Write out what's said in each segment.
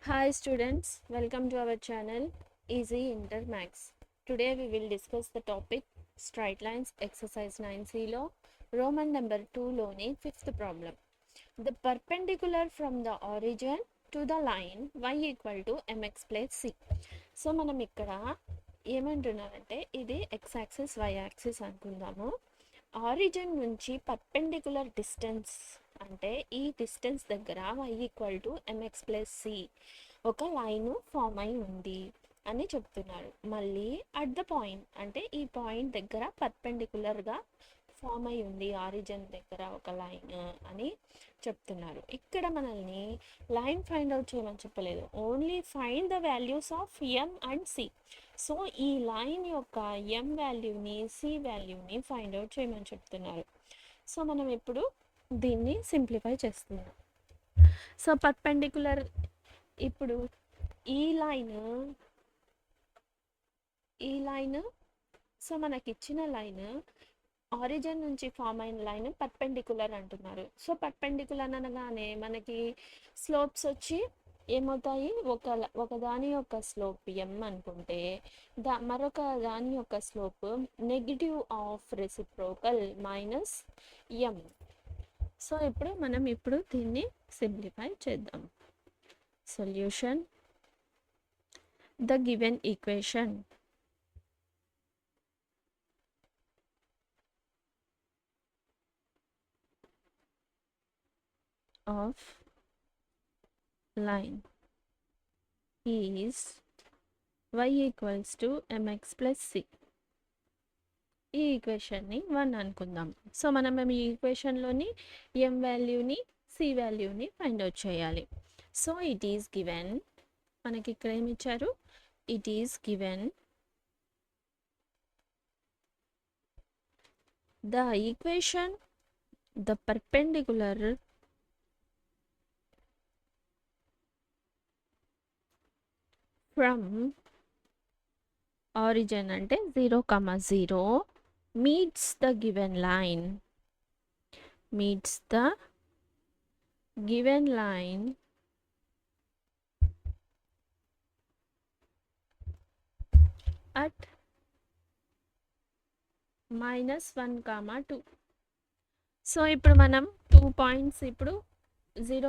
Hi students, welcome to our channel Easy Inter Max. Today we will discuss the topic Straight Lines Exercise 9C లో Roman number 2 లోని 5th problem. The perpendicular from the origin to the line y equal to mx plus c. So మనం ఇక్కడ ఏమంటున్నారంటే ఇది x axis y axis అనుకుందాము. Origin నుంచి perpendicular distance అంటే ఈ డిస్టెన్స్ దగ్గర y equal to m x plus c ఒక లైన్ ఫామ్ అయి ఉంది అని చెప్తున్నారు. మళ్ళీ అట్ ద పాయింట్ అంటే ఈ పాయింట్ దగ్గర పర్పెండిక్యులర్గా ఫామ్ అయి ఉంది ఆరిజిన్ దగ్గర ఒక లైన్ అని చెప్తున్నారు. ఇక్కడ మనల్ని లైన్ ఫైండ్ అవుట్ చేయమని చెప్పలేదు, only find the values of m and c. So ఈ లైన్ యొక్క ఎం వాల్యూని సి వాల్యూని ఫైండ్ అవుట్ చేయమని చెప్తున్నారు. సో మనం ఇప్పుడు దీన్ని సింప్లిఫై చేస్తున్నాం. సో పర్పెండిక్యులర్ ఇప్పుడు ఈ లైన్ సో మనకి ఇచ్చిన లైన్ ఆరిజిన్ నుంచి ఫామ్ అయిన లైన్ పర్పెండిక్యులర్ అంటున్నారు. సో పర్పెండిక్యులర్ అనగానే మనకి స్లోప్స్ వచ్చి ఏమవుతాయి, ఒక దాని యొక్క స్లోప్ ఎం అనుకుంటే మరొక దాని యొక్క slope negative of reciprocal minus M. So మనం దీన్ని సింప్లిఫై చేద్దాం. Solution the given equation of line is y equals to mx plus c. ఈ ఈక్వేషన్ని 1 అనుకుందాం. సో మనం ఈ ఈక్వేషన్లోని m వాల్యూని c వాల్యూని ఫైండ్ అవుట్ చేయాలి. సో ఇట్ ఈస్ గివెన్, మనకి ఇక్కడ ఏమి ఇచ్చారు, it is given the equation the perpendicular from origin అంటే 0, 0 meets the given line at -1, 2. So ఇప్పుడు మనం 2 పాయింట్స్ ఇప్పుడు 0,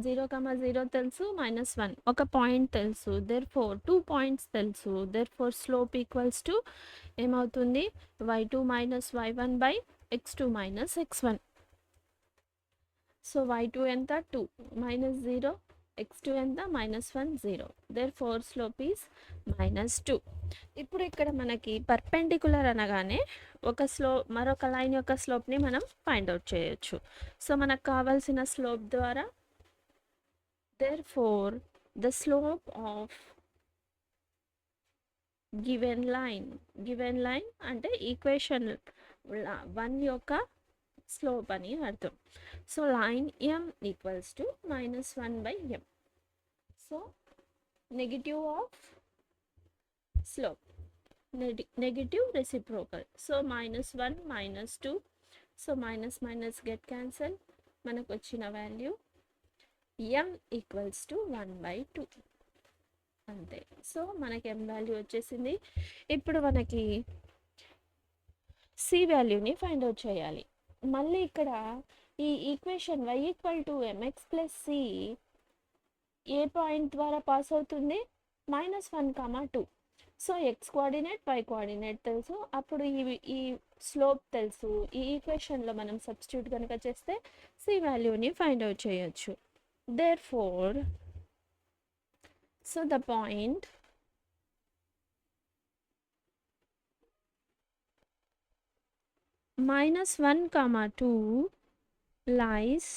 0 తెలుసు, -1 ఒక పాయింట్ తెలుసు, therefore 2 పాయింట్స్ తెలుసు, therefore స్లోప్ ఈక్వల్స్ టు ఏమవుతుంది, y2 minus y1 by x2 minus x1. So y2 ఎంత 2 మైనస్ 0, x2 ఎంత -1, 0, therefore స్లోప్ ఈజ్ -2. ఇప్పుడు ఇక్కడ మనకి పర్పెండిక్యులర్ అనగానే మరొక లైన్ యొక్క స్లోప్ని మనం ఫైండ్ అవుట్ చేయొచ్చు. సో మనకు కావాల్సిన స్లోప్ ద్వారా therefore the slope of given line అంటే ఈక్వేషన్ 1 యొక్క స్లోప్ అని అర్థం. So line m equals to -1/m. So negative of slope negative reciprocal. So -1 -2, so minus get cancel, మనకు వచ్చిన వాల్యూ m ఈక్వల్స్ టు 1/2 అంతే. సో మనకి m value వచ్చేసింది. ఇప్పుడు మనకి c వాల్యూని ఫైండ్ అవుట్ చేయాలి. మళ్ళీ ఇక్కడ ఈ equation y equal to mx plus c A point ద్వారా పాస్ అవుతుంది, -1, 2. So x coordinate y coordinate తెలుసు, అప్పుడు ఈ స్లోప్ తెలుసు. ఈ ఈక్వేషన్లో మనం సబ్స్టిట్యూట్ కనుక చేస్తే c వాల్యూని ఫైండ్ అవుట్ చేయొచ్చు. therefore so the point -1, 2 lies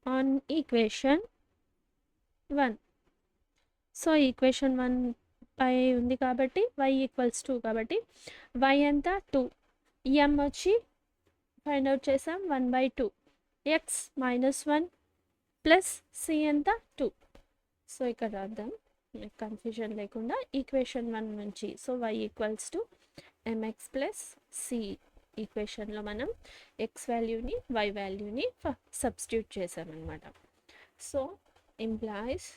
on equation 1. So equation 1 పై ఉంది కాబట్టి y ఈక్వల్స్ 2 కాబట్టి y ఎంత 2, m వచ్చి ఫైండ్ అవుట్ చేసాం 1/2, x -1 ప్లస్ c ఎంత 2. సో ఇక్కడ రాద్దాం కన్ఫ్యూజన్ లేకుండా, ఈక్వేషన్ 1 నుంచి so y equals to mx plus c ఈక్వేషన్లో మనం x వాల్యూని y వాల్యూని సబ్స్టిట్యూట్ చేసామన్నమాట. సో ఇంప్లాయిస్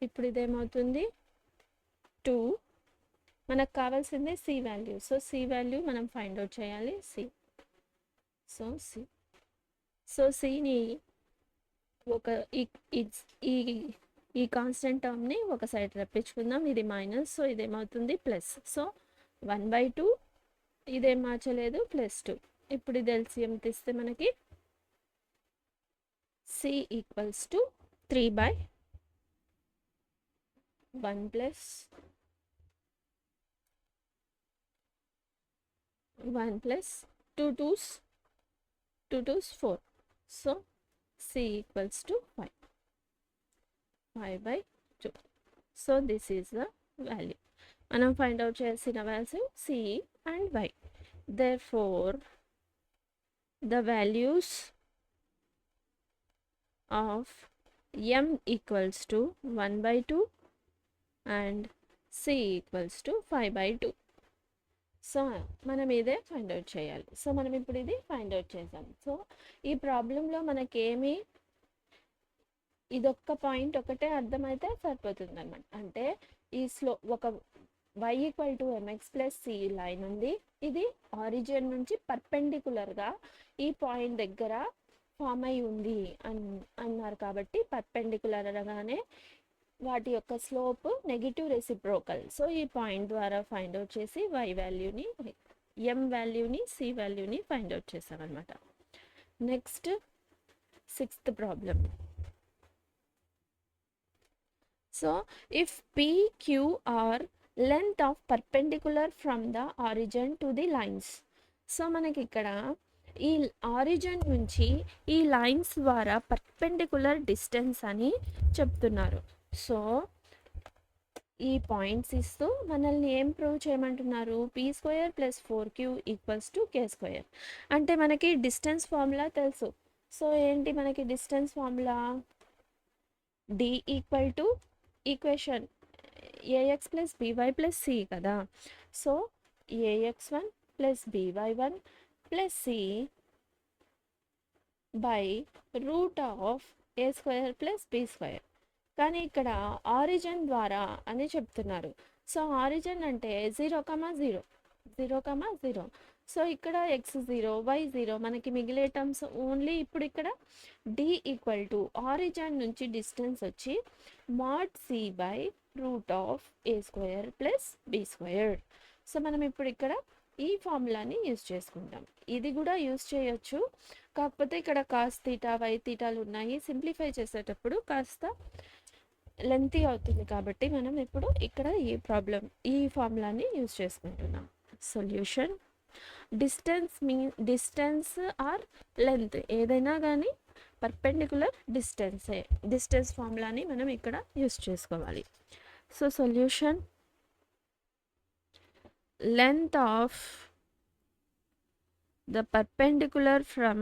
ఇప్పుడు ఇదేమవుతుంది 2. మనకు కావాల్సిందే c value. So c value మనం ఫైండ్ అవుట్ చేయాలి. సో సిని ఒక ఈ కాన్స్టెంట్ టర్మ్ని ఒక సైడ్ రప్పించుకుందాం. ఇది మైనస్, సో ఇదేమవుతుంది ప్లస్. సో 1/2 ఇదేం మార్చలేదు, +2. ఇప్పుడు ఇది ఎల్సిఎం తీస్తే మనకి c equals to 3/1 plus 1 plus 2 2s 4. So c equals to 5/2. So this is the value. మనం ఫైండ్ అవుట్ చేయాల్సిన వాల్యూ c and y. Therefore, the values of m equals to 1/2 and c equals to 5/2. So మనం ఇదే find out చేయాలి. So మనం ఇప్పుడు ఇది ఫైండ్ అవుట్ చేసాం. సో ఈ ప్రాబ్లంలో మనకేమి ఇదొక్క పాయింట్ ఒకటే అర్థమైతే సరిపోతుంది అనమాట. అంటే ఈ ఒక y equal to mx plus c line ఉంది. ఇది ఆరిజిన్ నుంచి పర్పెండికులర్గా ఈ పాయింట్ దగ్గర ఫామ్ అయి ఉంది అన్నారు. కాబట్టి పర్పెండికులర్ అనగానే వాటి యొక్క స్లోప్ నెగిటివ్ రెసిప్రోకల్. సో ఈ పాయింట్ ద్వారా ఫైండ్ అవుట్ చేసి y వాల్యూని, m వాల్యూని, సి వాల్యూని ఫైండ్ అవుట్ చేసామన్నమాట. Next 6th problem. So if PQR length of perpendicular from the origin to the lines. So మనకి ఇక్కడ ఈ ఆరిజిన్ నుంచి ఈ లైన్స్ ద్వారా పర్పెండికులర్ డిస్టెన్స్ అని చెప్తున్నారు. సో ఈ పాయింట్స్ ఇస్తూ మనల్ని ఏం ప్రూవ్ చేయమంటున్నారు? p² + 4q = k². అంటే మనకి డిస్టెన్స్ ఫార్ములా తెలుసు. సో ఏంటి మనకి distance formula? d equal to equation ax + by + c కదా. So ax1 + by1 + c by √a² + b². కానీ ఇక్కడ ఆరిజిన్ ద్వారా అని చెప్తున్నారు. సో ఆరిజిన్ అంటే 0,0 0,0. సో ఇక్కడ x0 y0 మనకి మిగిలే టర్మ్స్ ఓన్లీ. ఇప్పుడు ఇక్కడ d ఈక్వల్ టు ఆరిజిన్ నుంచి డిస్టెన్స్ వచ్చి mod c by √a² + b². So మనం ఇప్పుడు ఇక్కడ ఈ ఫార్ములాని యూజ్ చేసుకుంటాం. ఇది కూడా యూజ్ చేయొచ్చు, కాకపోతే ఇక్కడ cos θ y θలు ఉన్నాయి. సింప్లిఫై చేసేటప్పుడు కాస్త లెంతీ అవుతుంది కాబట్టి మనం ఇప్పుడు ఇక్కడ ఈ ఫార్ములాని యూజ్ చేసుకుంటున్నాం. సొల్యూషన్. డిస్టెన్స్ ఆర్ లెంత్ ఏదైనా కానీ పర్పెండికులర్ డిస్టెన్స్ ఫార్ములాని మనం ఇక్కడ యూజ్ చేసుకోవాలి. So solution, length of the perpendicular from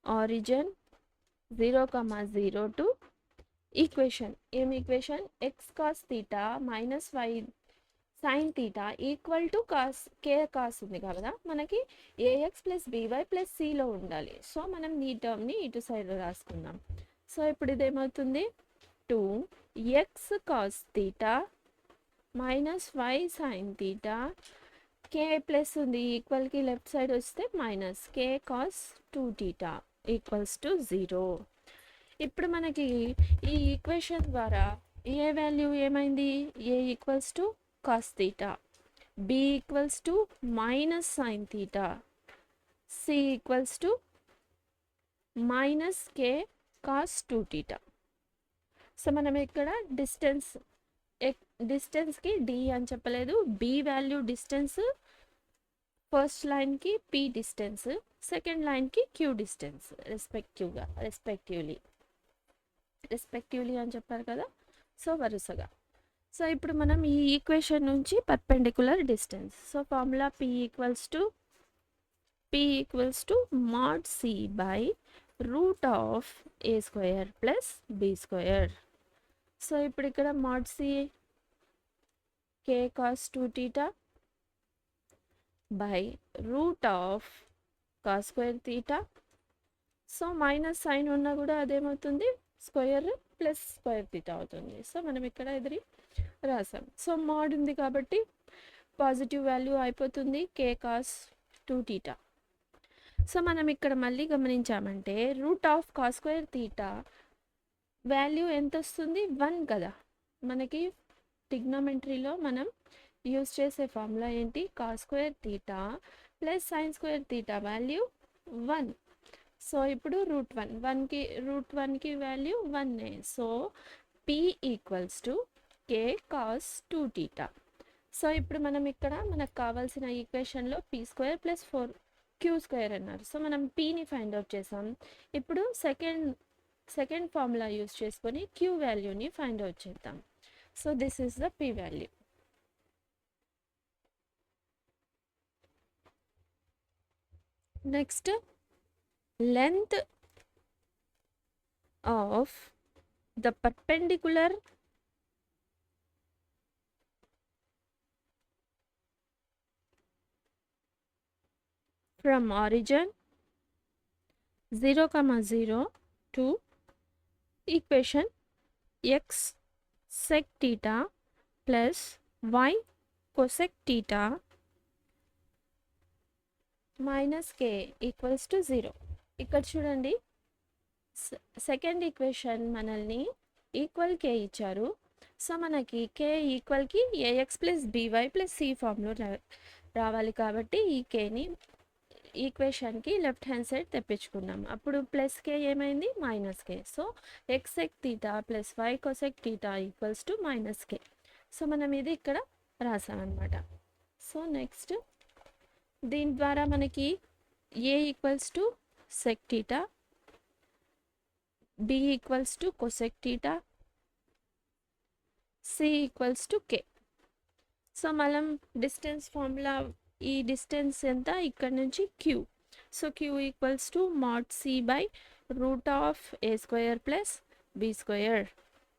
origin 0,0 to equation. ఏం equation? x cos θ - y sin θ = k cos ఉంది కదా, మనకి ax + by + cలో ఉండాలి. సో మనం ఈ టర్మ్ని ఇటు సైడ్ రాసుకుందాం. సో ఇప్పుడు ఇదేమవుతుంది? 2x cos θ - y sin θ, k plus ఉంది, ఈక్వల్కి లెఫ్ట్ సైడ్ వస్తే -k cos 2θ = 0. ఇప్పుడు మనకి ఈ ఈక్వేషన్ ద్వారా ఏ వాల్యూ ఏమైంది? a = cos θ, b = -sin θ, c = -k cos 2θ. So మనం ఇక్కడ డిస్టెన్స్కి d అని చెప్పలేదు. b వాల్యూ డిస్టెన్స్, ఫస్ట్ లైన్కి p డిస్టెన్స్, సెకండ్ లైన్కి q డిస్టెన్స్ రెస్పెక్టివ్లీ అని చెప్పారు కదా. సో వరుసగా. సో ఇప్పుడు మనం ఈ ఈక్వేషన్ నుంచి perpendicular distance. So formula p = mod c by √a² + b². So ఇప్పుడు ఇక్కడ mod c k cos 2θ by √a² cos square theta. So minus sine ఉన్నా కూడా అదేమవుతుంది, స్క్వేర్ ప్లస్ స్క్వేర్ తీటా అవుతుంది. సో మనం ఇక్కడ ఎదురు రాసాం. సో మోడ్ ఉంది కాబట్టి పాజిటివ్ వాల్యూ అయిపోతుంది, కే కాస్ 2 తీటా. సో మనం ఇక్కడ మళ్ళీ గమనించామంటే root of cos square theta value ఎంత వస్తుంది, 1 కదా. మనకి ట్రిగ్నోమెట్రీలో మనం యూజ్ చేసే ఫార్ములా ఏంటి, cos square theta plus sine square theta value 1. So ఇప్పుడు రూట్ వన్కి value 1. So P equals to k cos 2 theta. So ఇప్పుడు మనం ఇక్కడ మనకు కావాల్సిన ఈక్వేషన్లో పీ స్క్వేర్ ప్లస్ 4 స్క్వేర్ అన్నారు. సో మనం పీని ఫైండ్ అవుట్ చేసాం. ఇప్పుడు సెకండ్ ఫార్ములా యూస్ చేసుకొని క్యూ వాల్యూని ఫైండ్ అవుట్ చేద్దాం. So this is the P value. Next length of the perpendicular from origin 0, 0 to equation x sec theta plus y cosec theta minus k equals to 0. ఇక్కడ చూడండి, second equation మనల్ని equal k ఇచ్చారు. So మనకి k ఈక్వల్కి ax plus by plus c ఫామ్లో రావాలి కాబట్టి ఈ కేని ఈక్వేషన్కి లెఫ్ట్ హ్యాండ్ సైడ్ తెప్పించుకున్నాం. అప్పుడు ప్లస్ కే ఏమైంది, minus k. So x sec theta plus y cosec theta equals to minus k. So మనం ఇది ఇక్కడ రాసామన్నమాట. సో నెక్స్ట్ దీని ద్వారా మనకి a equals to sec theta, b equals to cosec theta, c equals to K. So మనం distance formula, ఈ distance ఎంత, ఇక్కడ నుంచి q. So q equals to mod c by root of a square plus b square.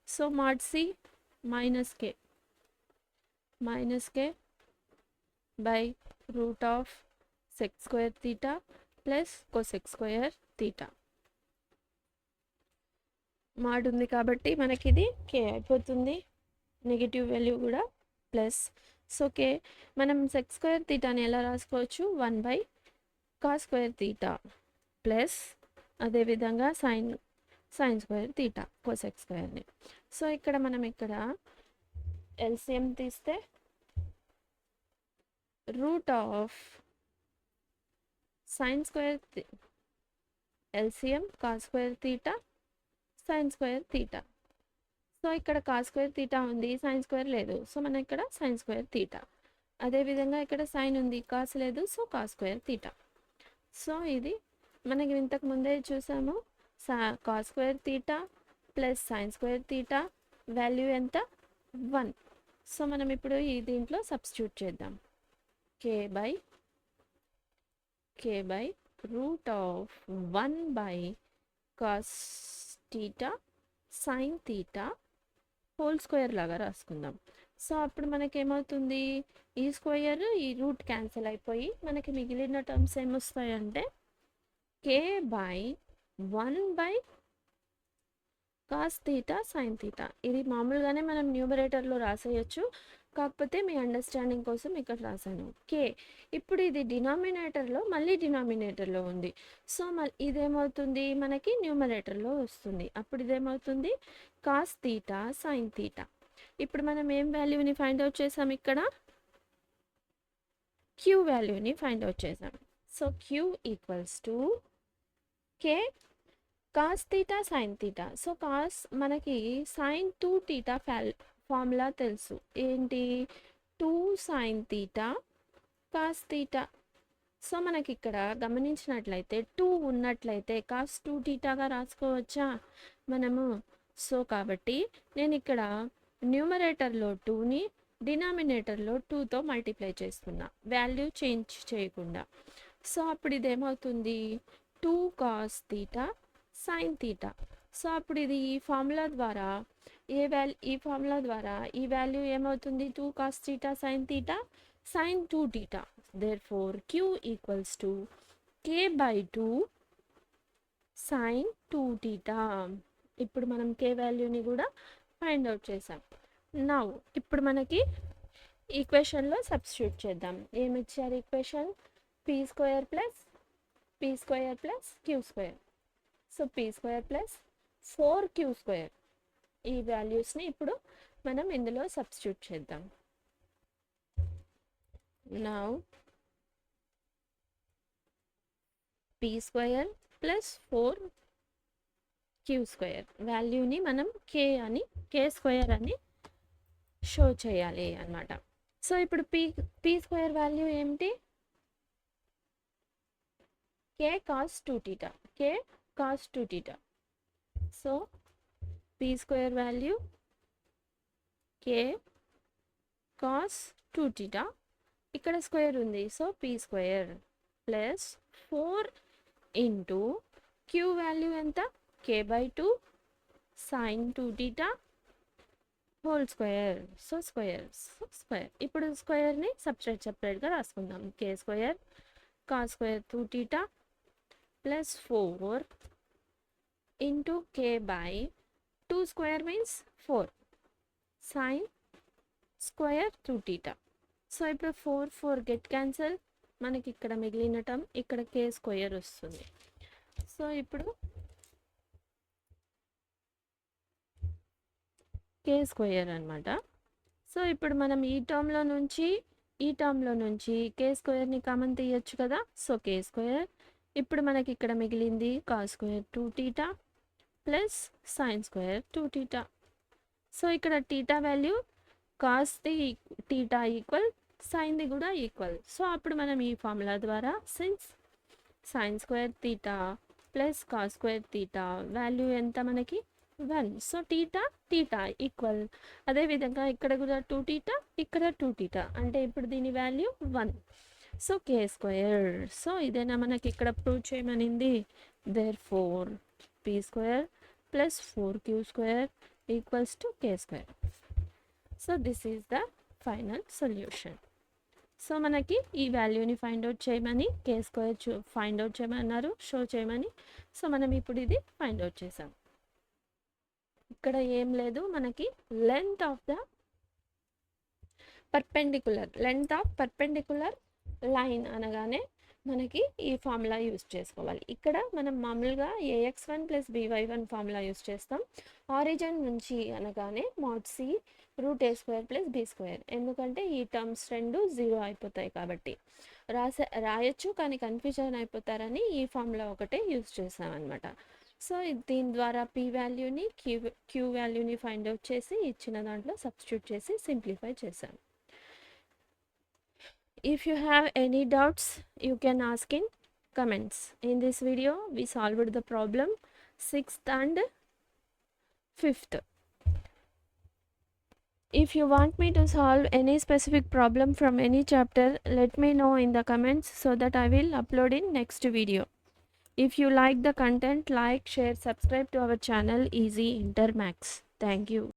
So mod c minus k by root of sec square theta plus cosec square theta. Mod ఉంది కాబట్టి మనకి ఇది k అయిపోతుంది, negative value కూడా plus. So k మనం sec square తీటాని ఎలా రాసుకోవచ్చు, 1 కాస్ స్క్వేర్ తీటా ప్లస్ అదేవిధంగా sine square theta cosec స్క్వేర్ని. So ఇక్కడ మనం ఇక్కడ ఎల్సిఎం తీస్తే root of sine square LCM cos square theta sine square theta. So ఇక్కడ కాస్ స్క్వేర్ తీటా ఉంది, సైన్ స్క్వేర్ లేదు. సో మనం ఇక్కడ సైన్ స్క్వేర్ తీటా. అదేవిధంగా ఇక్కడ సైన్ ఉంది, కాస్ లేదు. So cos square theta. So ఇది మనకి ఇంతకు ముందే చూసాము, cos square theta plus sine square theta value ఎంత, 1. సో మనం ఇప్పుడు ఈ దీంట్లో సబ్స్టిట్యూట్ చేద్దాం. K by root of 1 cos theta sine theta whole square లాగా రాసుకుందాం. సో అప్పుడు మనకేమవుతుంది, ఈ స్క్వేర్ ఈ రూట్ క్యాన్సిల్ అయిపోయి మనకి మిగిలిన టర్మ్స్ ఏమొస్తాయంటే k by 1 cos theta sine theta. ఇది మామూలుగానే మనం న్యూమరేటర్లో రాసేయచ్చు, కాకపోతే మీ అండర్స్టాండింగ్ కోసం ఇక్కడ రాశాను కే. ఇప్పుడు ఇది డినామినేటర్లో మళ్ళీ డినామినేటర్లో ఉంది. సో ఇదేమవుతుంది, మనకి న్యూమరేటర్లో వస్తుంది. అప్పుడు ఇదేమవుతుంది కాస్ తీటా సైన్ తీటా. ఇప్పుడు మనం ఏం వాల్యూని ఫైండ్ అవుట్ చేసాం, ఇక్కడ క్యూ వాల్యూని ఫైండ్ అవుట్ చేసాం. So q equals to k cos theta sine theta. So cos మనకి సైన్ 2 తీటా ఫార్ములా తెలుసు, ఏంటి 2 sine theta cos theta. So మనకి ఇక్కడ గమనించినట్లయితే 2 ఉన్నట్లయితే కాస్ 2 తీటాగా రాసుకోవచ్చా మనము. సో కాబట్టి నేను ఇక్కడ న్యూమరేటర్లో 2ని డినామినేటర్లో 2తో మల్టిప్లై చేస్తున్నా, వాల్యూ చేంజ్ చేయకుండా. సో అప్పుడు ఇదేమవుతుంది 2 cos theta sine theta. So అప్పుడు ఇది ఈ ఫార్ములా ద్వారా ఈ వాల్యూ ఏమవుతుంది, 2 cos theta sine 2 theta. Therefore q equals to k/2 sin 2θ. ఇప్పుడు మనం k వాల్యూని కూడా ఫైండ్ అవుట్ చేసాం. నౌ ఇప్పుడు మనకి ఈక్వేషన్లో సబ్స్టిట్యూట్ చేద్దాం. ఏమి ఇచ్చారు equation? p² plus q². So p² plus 4q². ఈ వాల్యూస్ని ఇప్పుడు మనం ఇందులో సబ్స్టిట్యూట్ చేద్దాం. నౌ p² ప్లస్ 4q² వాల్యూని మనం k² అని షో చేయాలి అన్నమాట. సో ఇప్పుడు p² వాల్యూ ఏమిటి? k cos 2θ. So p² value k cos 2θ. ఇక్కడ స్క్వేర్ ఉంది, so p² plus 4 into q value ఎంత? k/2 sin 2θ whole square. So square. ఇప్పుడు స్క్వేర్ని సపరేట్గా రాసుకుందాం. k² cos 2θ plus 4 into k/2 square means 4 sin square 2θ. So ఇప్పుడు 4 get cancel, మనకి ఇక్కడ మిగిలిన టర్మ్ ఇక్కడ k² వస్తుంది. సో ఇప్పుడు k² అనమాట. సో ఇప్పుడు మనం ఈ టర్మ్లో నుంచి k²ని కామన్ తీయచ్చు కదా. So k². ఇప్పుడు మనకి ఇక్కడ మిగిలింది cos 2θ ప్లస్ sin 2θ. సో ఇక్కడ θ వాల్యూ కాస్ది θ ఈక్వల్, సైన్ది కూడా ఈక్వల్. సో అప్పుడు మనం ఈ ఫార్ములా ద్వారా since sin θ plus cos 2θ value ఎంత మనకి? 1. So θ equal. అదేవిధంగా ఇక్కడ కూడా 2θ, ఇక్కడ 2θ, అంటే ఇప్పుడు దీని వాల్యూ 1. So k². సో ఇదేనా మనకి ఇక్కడ ప్రూవ్ చేయమనింది? Therefore p² plus 4q² equals to k². So this is the final solution. So మనకి ఈ వాల్యూని ఫైండ్ అవుట్ చేయమని, k² ఫైండ్ అవుట్ చేయమన్నారు, షో చేయమని. సో మనం ఇప్పుడు ఇది ఫైండ్ అవుట్ చేసాం. ఇక్కడ ఏం లేదు, మనకి లెంత్ ఆఫ్ పర్పెండిక్యులర్ లైన్ అనగానే మనకి ఈ ఫార్ములా యూస్ చేసుకోవాలి. ఇక్కడ మనం మామూలుగా ax1 plus by1 formula use చేస్తాం. ఆరిజిన్ నుంచి అనగానే mod c √a² plus b², ఎందుకంటే ఈ టర్మ్స్ రెండు 0 అయిపోతాయి కాబట్టి. రాయొచ్చు కానీ కన్ఫ్యూజన్ అయిపోతారని ఈ ఫార్ములా ఒకటే యూస్ చేసామన్నమాట. సో దీని ద్వారా p వాల్యూని q వాల్యూని ఫైండ్ అవుట్ చేసి ఇచ్చిన దాంట్లో సబ్స్టిట్యూట్ చేసి సింప్లిఫై చేసాం. If you have any doubts, you can ask in comments. In this video, we solved the problem 6th and 5th. If you want me to solve any specific problem from any chapter, let me know in the comments so that I will upload in next video. If you like the content, like, share, subscribe to our channel Easy Inter Maths. Thank you.